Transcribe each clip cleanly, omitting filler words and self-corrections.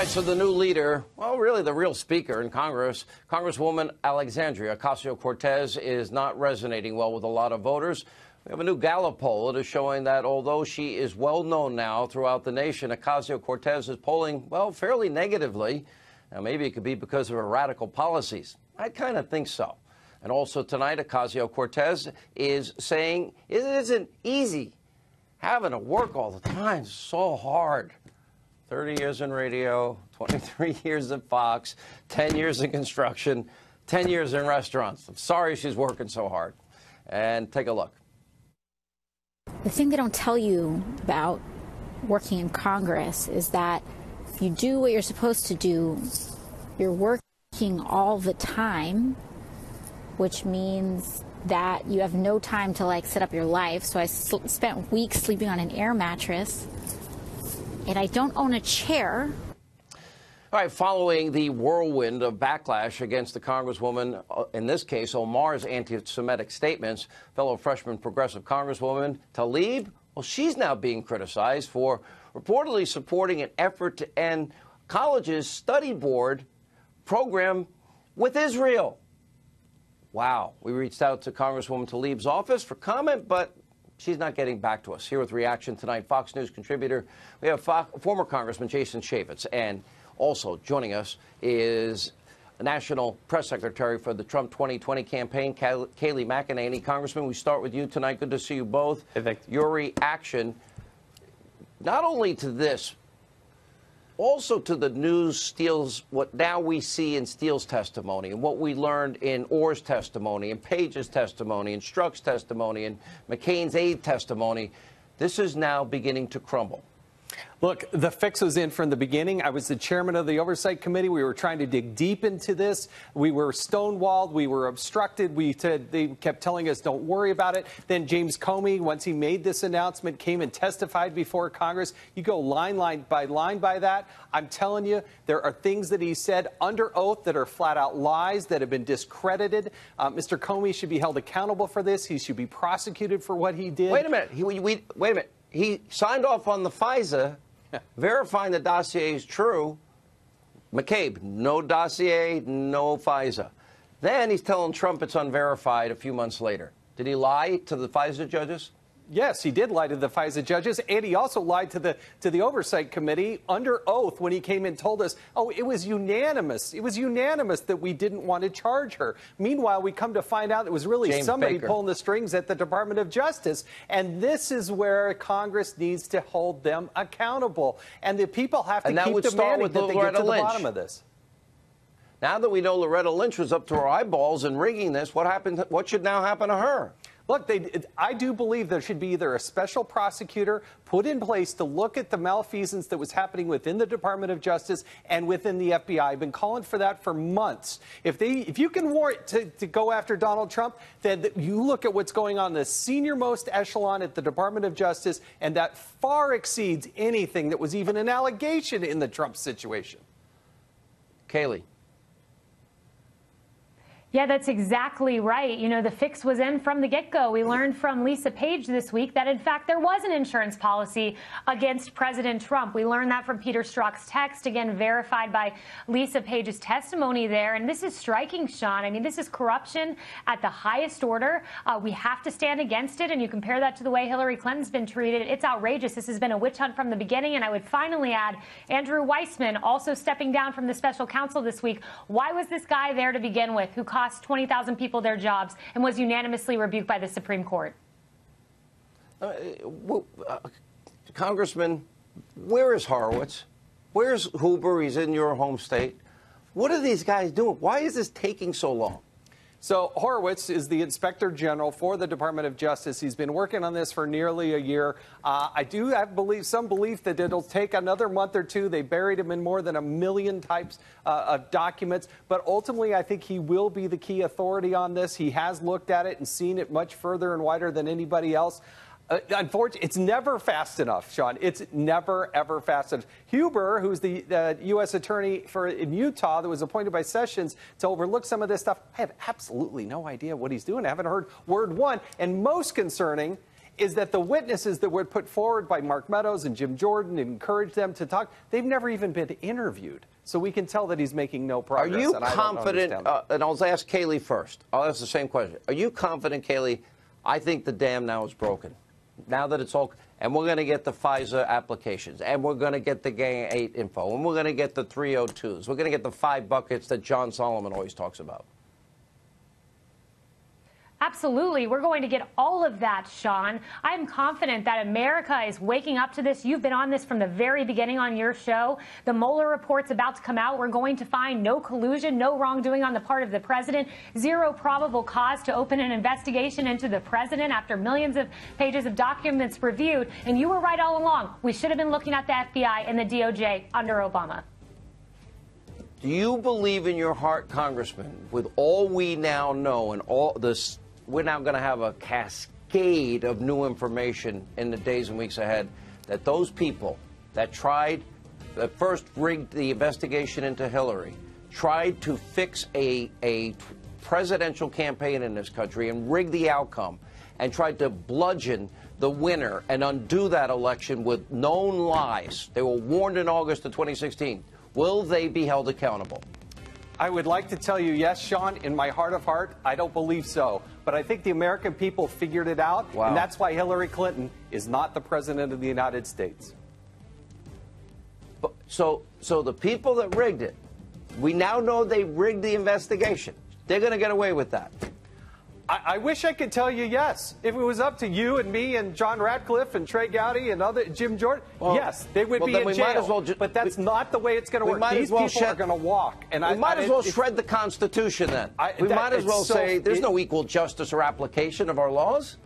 right, so the new leader, well, really the real speaker in Congress, Congresswoman Alexandria Ocasio-Cortez, is not resonating well with a lot of voters. We have a new Gallup poll that is showing that although she is well known now throughout the nation, Ocasio-Cortez is polling, well, fairly negatively. Now, maybe it could be because of her radical policies. I kind of think so. And also tonight, Ocasio-Cortez is saying it isn't easy having to work all the time, so hard. 30 years in radio, 23 years at Fox, 10 years in construction, 10 years in restaurants. I'm sorry she's working so hard. And take a look. The thing they don't tell you about working in Congress is that if you do what you're supposed to do, you're working all the time, which means that you have no time to, set up your life. So I spent weeks sleeping on an air mattress. And I don't own a chair. All right, following the whirlwind of backlash against the Congresswoman, in this case, Omar's anti-Semitic statements, fellow freshman progressive Congresswoman Tlaib, well, she's now being criticized for reportedly supporting an effort to end college's study board program with Israel. Wow. We reached out to Congresswoman Tlaib's office for comment, but she's not getting back to us. Here with reaction tonight, Fox News contributor, we have former Congressman Jason Chaffetz, and also joining us is National Press Secretary for the Trump 2020 campaign, Kayleigh McEnany. Congressman, we start with you tonight. Good to see you both. Your reaction, not only to this, also to the news Steele's, what now we see in Steele's testimony and what we learned in Orr's testimony and Page's testimony and Strzok's testimony and McCain's aide testimony. This is now beginning to crumble. Look, the fix was in from the beginning. I was the chairman of the Oversight Committee. We were trying to dig deep into this. We were stonewalled. We were obstructed. They kept telling us, don't worry about it. Then James Comey, once he made this announcement, came and testified before Congress. You go line by that. I'm telling you, there are things that he said under oath that are flat out lies that have been discredited. Mr. Comey should be held accountable for this. He should be prosecuted for what he did. Wait a minute. Wait a minute. He signed off on the FISA, verifying the dossier is true. McCabe, no dossier, no FISA. Then he's telling Trump it's unverified a few months later. Did he lie to the FISA judges? Yes, he did lie to the FISA judges, and he also lied to the Oversight Committee under oath when he came and told us, oh, it was unanimous. It was unanimous that we didn't want to charge her. Meanwhile, we come to find out it was really James somebody Baker pulling the strings at the Department of Justice, and this is where Congress needs to hold them accountable. And the people have to keep demanding that they get to the bottom of this. Now that we know Loretta Lynch was up to her eyeballs in rigging this, what happened? What should now happen to her? Look, I do believe there should be either a special prosecutor put in place to look at the malfeasance that was happening within the Department of Justice and within the FBI. I've been calling for that for months. If you can warrant to go after Donald Trump, then you look at what's going on in the senior-most echelon at the Department of Justice, and that far exceeds anything that was even an allegation in the Trump situation. Kayleigh. Yeah, that's exactly right. You know, the fix was in from the get-go. We learned from Lisa Page this week that, in fact, there was an insurance policy against President Trump. We learned that from Peter Strzok's text, again, verified by Lisa Page's testimony there. And this is striking, Sean. I mean, this is corruption at the highest order. We have to stand against it. And you compare that to the way Hillary Clinton's been treated. It's outrageous. This has been a witch hunt from the beginning. And I would finally add Andrew Weissman also stepping down from the special counsel this week. Why was this guy there to begin with, who cost 20,000 people their jobs and was unanimously rebuked by the Supreme Court? Congressman, where is Horowitz? Where's Huber? He's in your home state. What are these guys doing? Why is this taking so long? So Horowitz is the Inspector General for the Department of Justice. He's been working on this for nearly a year. I do have some belief that it'll take another month or two. They buried him in more than 1 million types of documents. But ultimately, I think he will be the key authority on this. He has looked at it and seen it much further and wider than anybody else. Unfortunately, it's never fast enough, Sean. It's never, ever fast enough. Huber, who's the U.S. attorney in Utah that was appointed by Sessions to overlook some of this stuff, I have absolutely no idea what he's doing. I haven't heard word one. And most concerning is that the witnesses that were put forward by Mark Meadows and Jim Jordan and encouraged them to talk, they've never even been interviewed. So we can tell that he's making no progress. Are you confident, and I'll ask Kayleigh first. I'll ask the same question. Are you confident, Kayleigh, I think the dam now is broken. Now that it's all, and we're going to get the FISA applications, and we're going to get the Gang 8 info, and we're going to get the 302s. We're going to get the 5 buckets that John Solomon always talks about. Absolutely. We're going to get all of that, Sean. I'm confident that America is waking up to this. You've been on this from the very beginning on your show. The Mueller report's about to come out. We're going to find no collusion, no wrongdoing on the part of the president, zero probable cause to open an investigation into the president after millions of pages of documents reviewed. And you were right all along. We should have been looking at the FBI and the DOJ under Obama. Do you believe in your heart, Congressman, with all we now know and all this, we're now going to have a cascade of new information in the days and weeks ahead, that those people that first rigged the investigation into Hillary, tried to fix a presidential campaign in this country and rig the outcome, and tried to bludgeon the winner and undo that election with known lies. They were warned in August of 2016. Will they be held accountable? I would like to tell you, yes, Sean, in my heart of heart, I don't believe so. But I think the American people figured it out, and that's why Hillary Clinton is not the president of the United States. So the people that rigged it, we now know they rigged the investigation. They're going to get away with that. I wish I could tell you yes. If it was up to you and me and John Ratcliffe and Trey Gowdy and Jim Jordan, yes, they would be in jail. But that's not the way it's going to work. These people are going to walk. And we might as well shred the Constitution then. We might as well say there's no equal justice or application of our laws.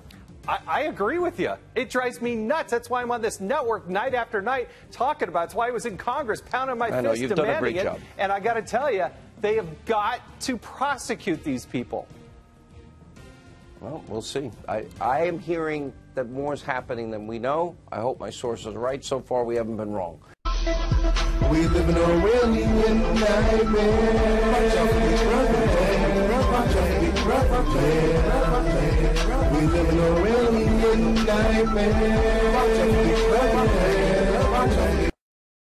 I agree with you. It drives me nuts. That's why I'm on this network night after night talking about it. That's why I was in Congress pounding my fist you've done a great demanding it. job. And I got to tell you, they have got to prosecute these people. Well, we'll see. I am hearing that more is happening than we know. I hope my sources are right. So far, we haven't been wrong. We live in a really nightmare. We live in a really nightmare.